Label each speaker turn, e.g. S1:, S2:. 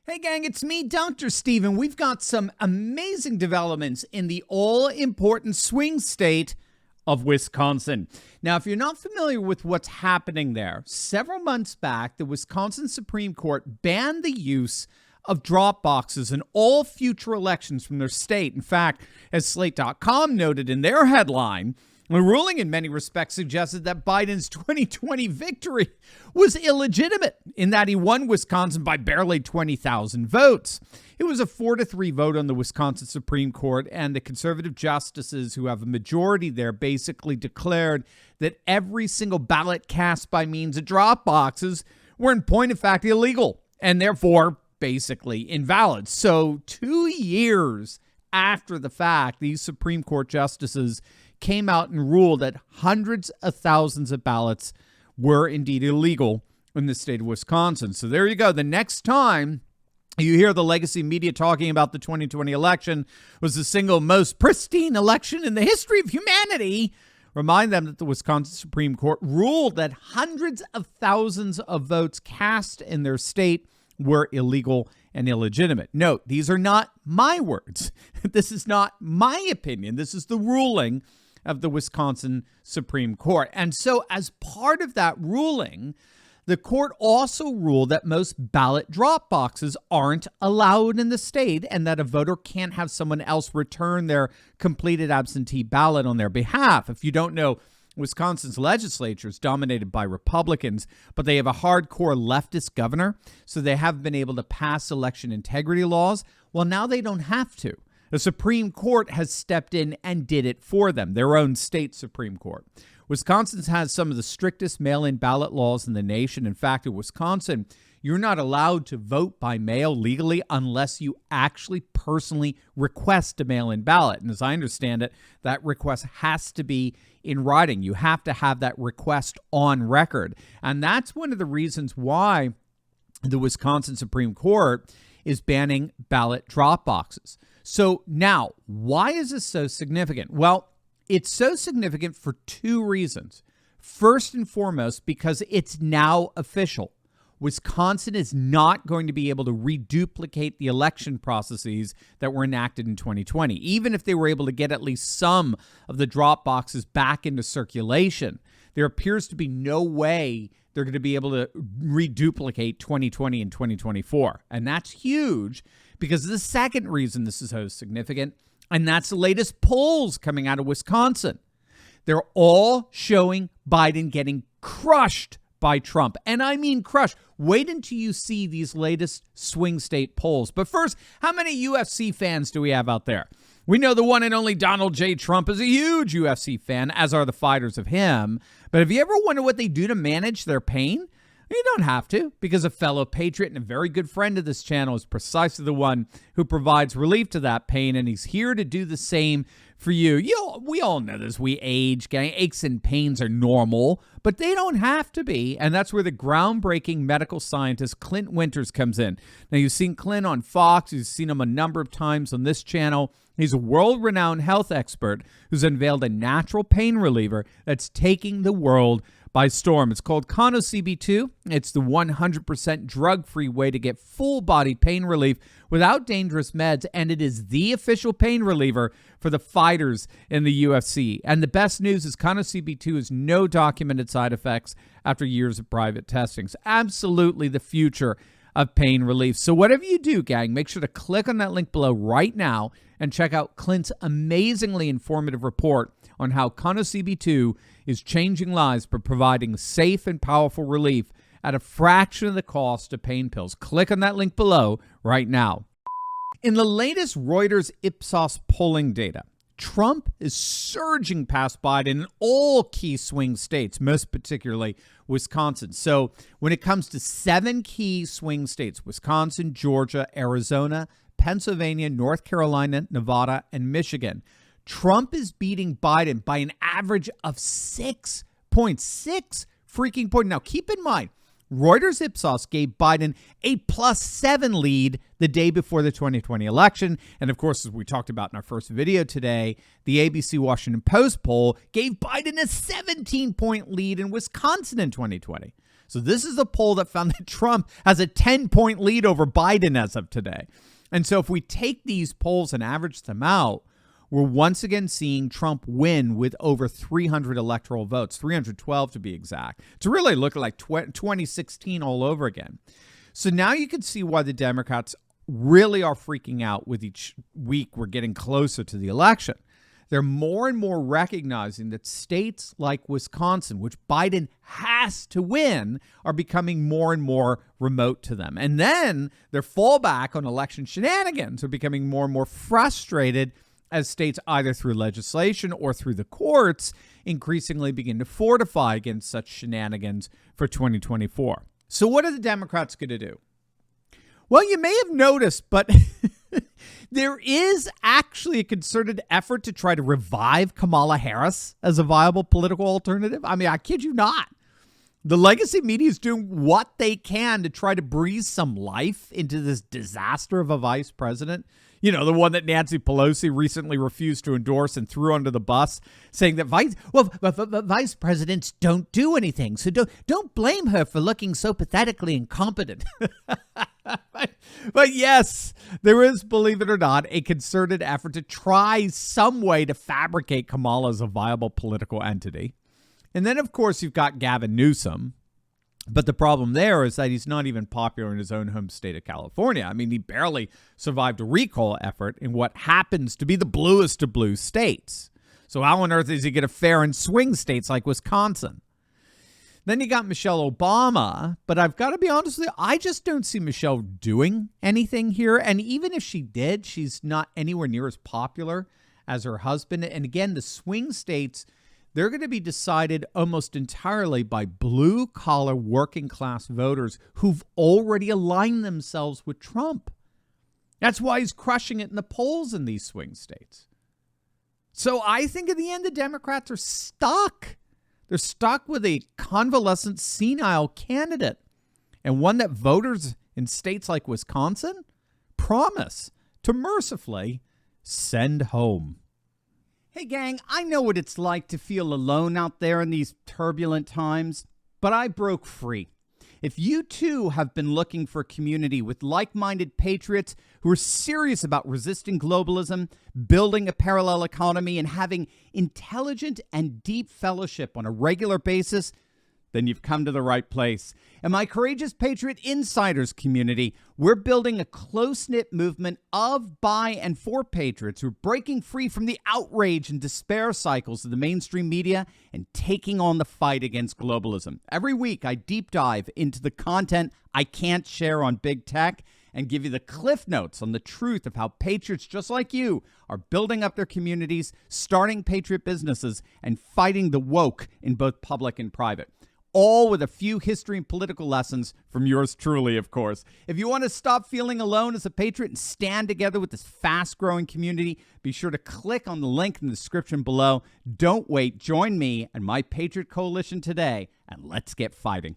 S1: Hey gang, it's me, Dr. Steven. We've got some amazing developments in the all-important swing state of Wisconsin. Now, if you're not familiar with what's happening there, several months back, the Wisconsin Supreme Court banned the use of drop boxes in all future elections from their state. In fact, as Slate.com noted in their headline, the ruling in many respects suggested that Biden's 2020 victory was illegitimate in that he won Wisconsin by barely 20,000 votes. It was a 4-3 vote on the Wisconsin Supreme Court, and the conservative justices who have a majority there basically declared that every single ballot cast by means of drop boxes were in point of fact illegal and therefore basically invalid. So 2 years after the fact, these Supreme Court justices came out and ruled that hundreds of thousands of ballots were indeed illegal in the state of Wisconsin. So there you go. The next time you hear the legacy media talking about the 2020 election was the single most pristine election in the history of humanity, remind them that the Wisconsin Supreme Court ruled that hundreds of thousands of votes cast in their state were illegal and illegitimate. Note, these are not my words. This is not my opinion. This is the ruling of the Wisconsin Supreme Court. And so as part of that ruling, the court also ruled that most ballot drop boxes aren't allowed in the state and that a voter can't have someone else return their completed absentee ballot on their behalf. If you don't know, Wisconsin's legislature is dominated by Republicans, but they have a hardcore leftist governor, so they haven't been able to pass election integrity laws. Well, now they don't have to. The Supreme Court has stepped in and did it for them, their own state Supreme Court. Wisconsin has some of the strictest mail-in ballot laws in the nation. In fact, in Wisconsin, you're not allowed to vote by mail legally unless you actually personally request a mail-in ballot. And as I understand it, that request has to be in writing. You have to have that request on record. And that's one of the reasons why the Wisconsin Supreme Court is banning ballot drop boxes. So now, why is this so significant? Well, it's so significant for two reasons. First and foremost, because it's now official. Wisconsin is not going to be able to reduplicate the election processes that were enacted in 2020. Even if they were able to get at least some of the drop boxes back into circulation, there appears to be no way they're going to be able to reduplicate 2020 and 2024. And that's huge because the second reason this is so significant, and that's the latest polls coming out of Wisconsin. They're all showing Biden getting crushed by Trump. And I mean crushed. Wait until you see these latest swing state polls. But first, how many UFC fans do we have out there? We know the one and only Donald J. Trump is a huge UFC fan, as are the fighters of him. But have you ever wondered what they do to manage their pain? You don't have to, because a fellow patriot and a very good friend of this channel is precisely the one who provides relief to that pain, and he's here to do the same for you. We all know this. We age, gang. Aches and pains are normal, but they don't have to be, and that's where the groundbreaking medical scientist Clint Winters comes in. Now, you've seen Clint on Fox. You've seen him a number of times on this channel. He's a world-renowned health expert who's unveiled a natural pain reliever that's taking the world by storm. It's called CB2. It's the 100% drug-free way to get full-body pain relief without dangerous meds, and it is the official pain reliever for the fighters in the UFC. And the best news is CB2 has no documented side effects after years of private testing. It's absolutely the future of pain relief. So whatever you do, gang, make sure to click on that link below right now and check out Clint's amazingly informative report on how CB2 is changing lives by providing safe and powerful relief at a fraction of the cost of pain pills. Click on that link below right now. In the latest Reuters Ipsos polling data, Trump is surging past Biden in all key swing states, most particularly Wisconsin. So when it comes to 7 key swing states, Wisconsin, Georgia, Arizona, Pennsylvania, North Carolina, Nevada, and Michigan, Trump is beating Biden by an average of 6.6 freaking points. Now, keep in mind, Reuters Ipsos gave Biden a +7 lead the day before the 2020 election. And of course, as we talked about in our first video today, the ABC Washington Post poll gave Biden a 17-point lead in Wisconsin in 2020. So this is a poll that found that Trump has a 10-point lead over Biden as of today. And so if we take these polls and average them out, we're once again seeing Trump win with over 300 electoral votes, 312 to be exact. It's really looking like 2016 all over again. So now you can see why the Democrats really are freaking out with each week we're getting closer to the election. They're more and more recognizing that states like Wisconsin, which Biden has to win, are becoming more and more remote to them. And then their fallback on election shenanigans are becoming more and more frustrated as states, either through legislation or through the courts, increasingly begin to fortify against such shenanigans for 2024. So what are the Democrats going to do? Well, you may have noticed, but there is actually a concerted effort to try to revive Kamala Harris as a viable political alternative. I mean, I kid you not. The legacy media is doing what they can to try to breathe some life into this disaster of a vice president. You know, the one that Nancy Pelosi recently refused to endorse and threw under the bus, saying that vice presidents don't do anything. So don't blame her for looking so pathetically incompetent. But yes, there is, believe it or not, a concerted effort to try some way to fabricate Kamala as a viable political entity. And then, of course, you've got Gavin Newsom. But the problem there is that he's not even popular in his own home state of California. I mean, he barely survived a recall effort in what happens to be the bluest of blue states. So how on earth is he going to fare in swing states like Wisconsin? Then you got Michelle Obama, but I've got to be honest with you, I just don't see Michelle doing anything here. And even if she did, she's not anywhere near as popular as her husband. And again, the swing states, they're going to be decided almost entirely by blue-collar working-class voters who've already aligned themselves with Trump. That's why he's crushing it in the polls in these swing states. So I think in the end, the Democrats are stuck. They're stuck with a convalescent, senile candidate, and one that voters in states like Wisconsin promise to mercifully send home.
S2: Hey, gang, I know what it's like to feel alone out there in these turbulent times, but I broke free. If you, too, have been looking for a community with like-minded patriots who are serious about resisting globalism, building a parallel economy, and having intelligent and deep fellowship on a regular basis, then you've come to the right place. In my Courageous Patriot Insiders community, we're building a close-knit movement of, by, and for patriots who are breaking free from the outrage and despair cycles of the mainstream media and taking on the fight against globalism. Every week, I deep dive into the content I can't share on big tech and give you the cliff notes on the truth of how patriots just like you are building up their communities, starting patriot businesses, and fighting the woke in both public and private. All with a few history and political lessons from yours truly, of course. If you want to stop feeling alone as a patriot and stand together with this fast-growing community, be sure to click on the link in the description below. Don't wait. Join me and my Patriot Coalition today, and let's get fighting.